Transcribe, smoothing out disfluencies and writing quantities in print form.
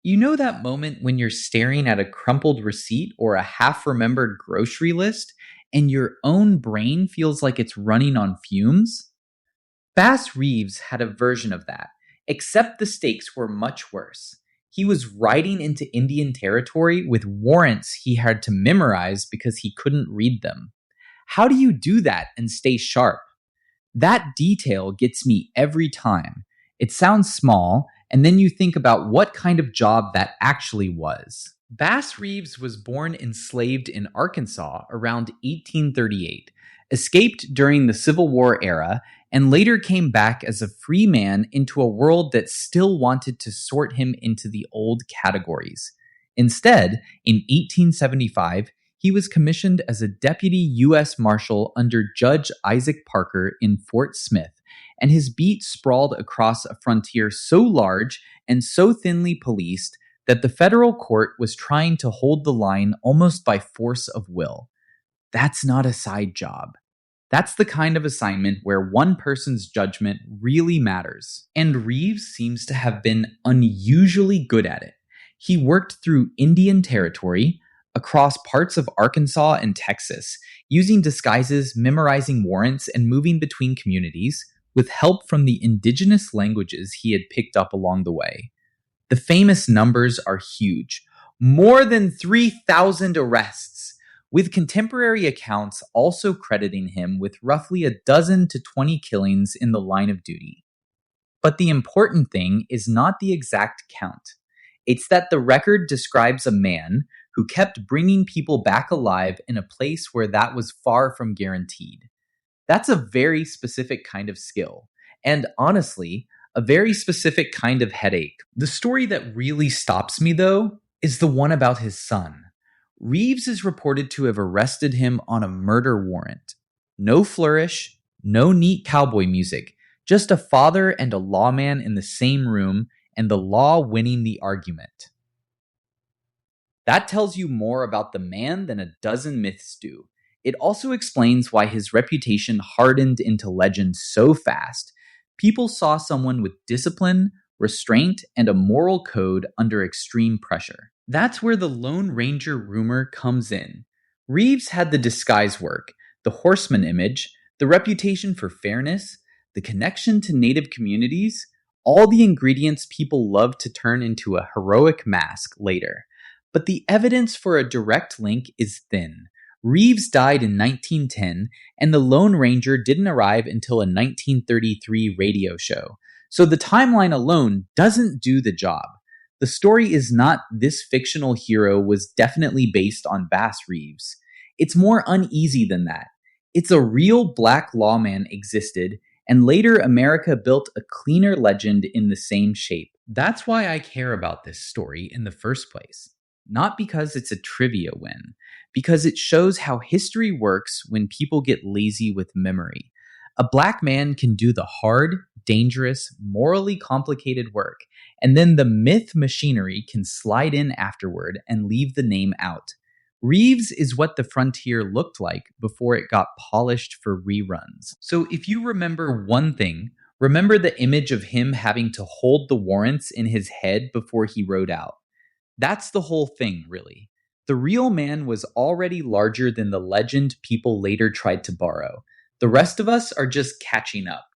You know that moment when you're staring at a crumpled receipt or a half remembered grocery list and your own brain feels like it's running on fumes? Bass Reeves had a version of that, except the stakes were much worse. He was riding into Indian territory with warrants he had to memorize because he couldn't read them. How do you do that and stay sharp? That detail gets me every time. It sounds small, and then you think about what kind of job that actually was. Bass Reeves was born enslaved in Arkansas around 1838, escaped during the Civil War era, and later came back as a free man into a world that still wanted to sort him into the old categories. Instead, in 1875, he was commissioned as a deputy U.S. Marshal under Judge Isaac Parker in Fort Smith, and his beat sprawled across a frontier so large and so thinly policed that the federal court was trying to hold the line almost by force of will. That's not a side job. That's the kind of assignment where one person's judgment really matters. And Reeves seems to have been unusually good at it. He worked through Indian territory, across parts of Arkansas and Texas, using disguises, memorizing warrants, and moving between communities, with help from the indigenous languages he had picked up along the way. The famous numbers are huge. More than 3,000 arrests, with contemporary accounts also crediting him with roughly a dozen to 20 killings in the line of duty. But the important thing is not the exact count. It's that the record describes a man who kept bringing people back alive in a place where that was far from guaranteed. That's a very specific kind of skill, and honestly, a very specific kind of headache. The story that really stops me, though, is the one about his son. Reeves is reported to have arrested him on a murder warrant. No flourish, no neat cowboy music, just a father and a lawman in the same room, and the law winning the argument. That tells you more about the man than a dozen myths do. It also explains why his reputation hardened into legend so fast. People saw someone with discipline, restraint, and a moral code under extreme pressure. That's where the Lone Ranger rumor comes in. Reeves had the disguise work, the horseman image, the reputation for fairness, the connection to native communities, all the ingredients people love to turn into a heroic mask later. But the evidence for a direct link is thin. Reeves died in 1910, and the Lone Ranger didn't arrive until a 1933 radio show. So the timeline alone doesn't do the job. The story is not this fictional hero was definitely based on Bass Reeves. It's more uneasy than that. It's a real black lawman existed, and later America built a cleaner legend in the same shape. That's why I care about this story in the first place. Not because it's a trivia win, because it shows how history works when people get lazy with memory. A black man can do the hard, dangerous, morally complicated work, and then the myth machinery can slide in afterward and leave the name out. Reeves is what the frontier looked like before it got polished for reruns. So if you remember one thing, remember the image of him having to hold the warrants in his head before he rode out. That's the whole thing, really. The real man was already larger than the legend people later tried to borrow. The rest of us are just catching up.